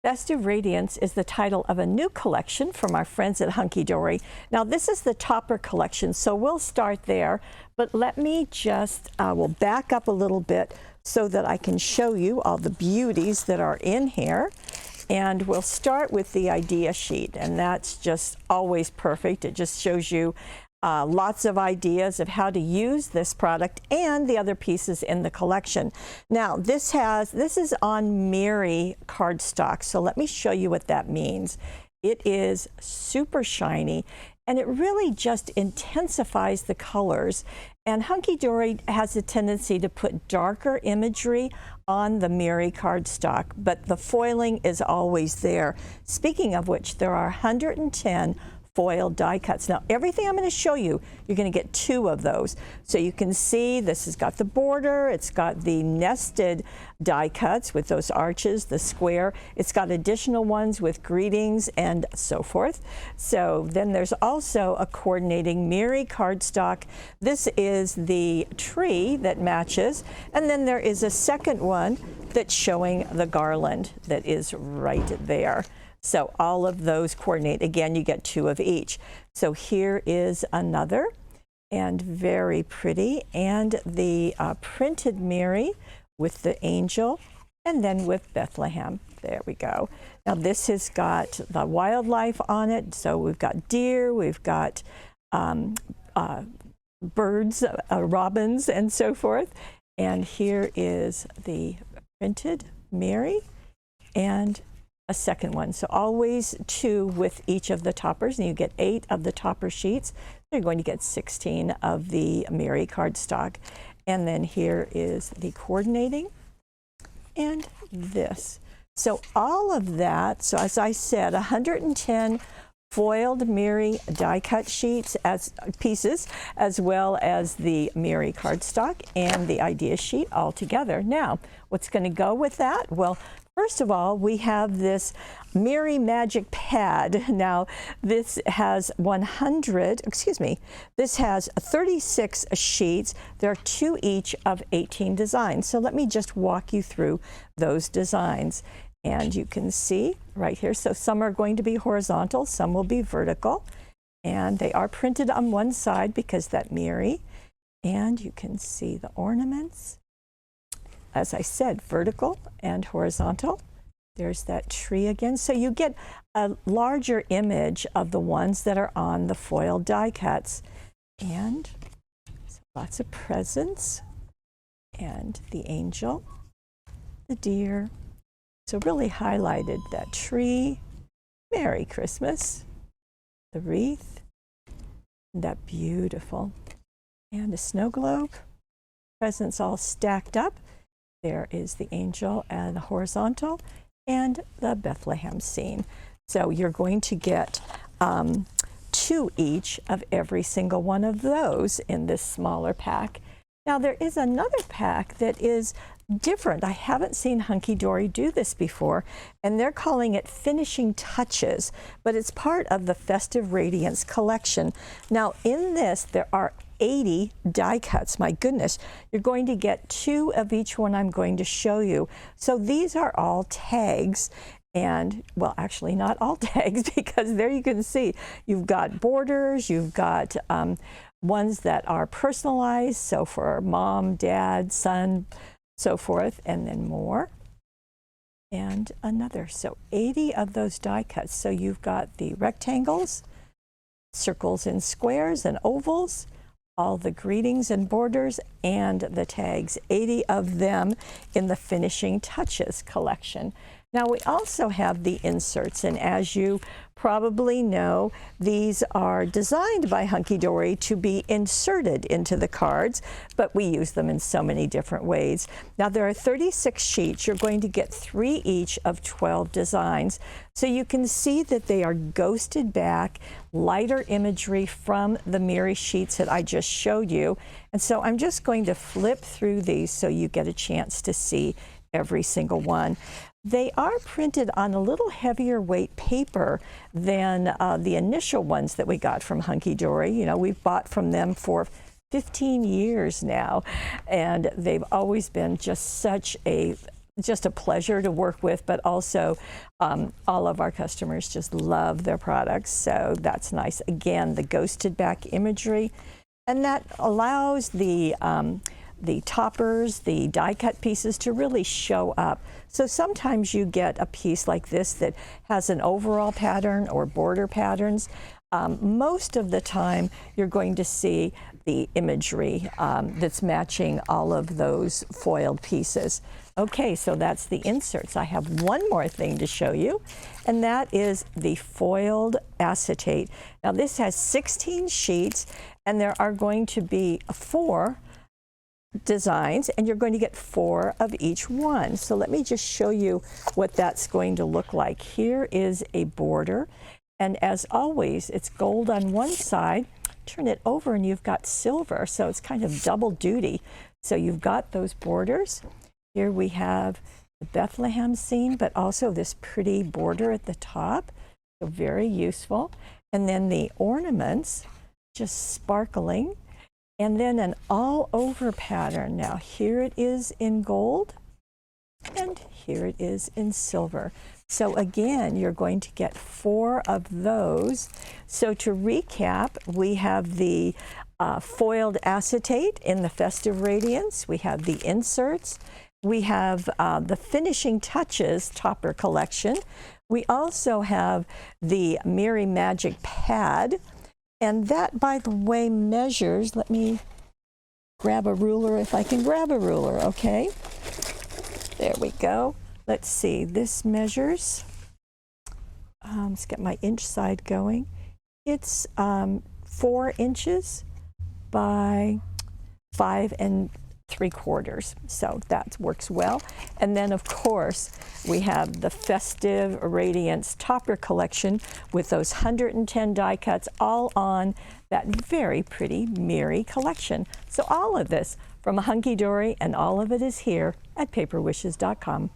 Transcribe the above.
Festive Radiance is the title of a new collection from our friends at Hunkydory. Now this is the topper collection, so we'll start there, but let me just, we'll back up a little bit so that I can show you all the beauties that are in here. And we'll start with the idea sheet, and that's just always perfect. It just shows you lots of ideas of how to use this product and the other pieces in the collection. Now this is on Mary cardstock, so let me show you what that means. It is super shiny and it really just intensifies the colors, and Hunkydory has a tendency to put darker imagery on the Mary cardstock, but the foiling is always there. Speaking of which, there are 110 foil die cuts. Now everything I'm going to show you, you're going to get 2 of those. So you can see this has got the border, it's got the nested die cuts with those arches, the square, it's got additional ones with greetings and so forth. So then there's also a coordinating Mary cardstock. This is the tree that matches, and then there is a second one that's showing the garland that is right there. So all of those coordinate. Again, you get 2 of each. So here is another, and very pretty, and the printed Mary with the angel, and then with Bethlehem. There we go. Now this has got the wildlife on it. So we've got deer, we've got birds, robins, and so forth. And here is the printed Mary and a second one. So always 2 with each of the toppers, and you get 8 of the topper sheets. So you're going to get 16 of the Mary cardstock. And then here is the coordinating and this. So all of that, so as I said, 110 foiled Mary die cut sheets as pieces, as well as the Mary cardstock and the idea sheet all together. Now, what's going to go with that? Well, first of all, we have this Mary Magic Pad. Now, this has this has 36 sheets. There are 2 each of 18 designs. So let me just walk you through those designs. And you can see right here, so some are going to be horizontal, some will be vertical, and they are printed on one side because that Mary, and you can see the ornaments. As I said, vertical and horizontal. There's that tree again. So you get a larger image of the ones that are on the foil die cuts. And so lots of presents, and the angel, the deer. So really highlighted that tree, Merry Christmas, the wreath, that beautiful, and a snow globe, presents all stacked up. There is the angel and the horizontal, and the Bethlehem scene. So you're going to get 2 each of every single one of those in this smaller pack. Now there is another pack that is different. I haven't seen Hunkydory do this before, and they're calling it Finishing Touches, but it's part of the Festive Radiance collection. Now in this, there are 80 die cuts. My goodness, you're going to get 2 of each one I'm going to show you. So these are all tags, and well, actually not all tags, because there you can see you've got borders, you've got ones that are personalized, so for mom, dad, son, so forth, and then more, and another. So 80 of those die cuts. So you've got the rectangles, circles and squares and ovals, all the greetings and borders, and the tags, 80 of them in the Finishing Touches collection. Now we also have the inserts, and as you probably know, these are designed by Hunkydory to be inserted into the cards, but we use them in so many different ways. Now there are 36 sheets. You're going to get 3 each of 12 designs. So you can see that they are ghosted back, lighter imagery from the Mary sheets that I just showed you. And so I'm just going to flip through these so you get a chance to see every single one. They are printed on a little heavier weight paper than the initial ones that we got from Hunkydory. You know, we've bought from them for 15 years now, and they've always been just such a just a pleasure to work with, but also all of our customers just love their products, so that's nice. Again, the ghosted back imagery, and that allows the toppers, the die cut pieces to really show up. So sometimes you get a piece like this that has an overall pattern or border patterns. Most of the time you're going to see the imagery that's matching all of those foiled pieces. Okay, so that's the inserts. I have one more thing to show you, and that is the foiled acetate. Now this has 16 sheets, and there are going to be 4 designs, and you're going to get 4 of each one. So let me just show you what that's going to look like. Here is a border, and as always, it's gold on one side. Turn it over and you've got silver, so it's kind of double duty. So you've got those borders. Here we have the Bethlehem scene, but also this pretty border at the top, so very useful. And then the ornaments, just sparkling. And then an all-over pattern. Now here it is in gold, and here it is in silver. So again, you're going to get 4 of those. So to recap, we have the foiled acetate in the Festive Radiance. We have the inserts. We have the Finishing Touches topper collection. We also have the Merry Magic pad. And that, by the way, measures, let me grab a ruler if I can grab a ruler, okay? There we go. Let's see, this measures, let's get my inch side going. It's 4 inches by 5 3/4, so that works well. And then of course we have the Festive Radiance topper collection with those 110 die cuts all on that very pretty Merry collection. So all of this from Hunkydory, and all of it is here at paperwishes.com.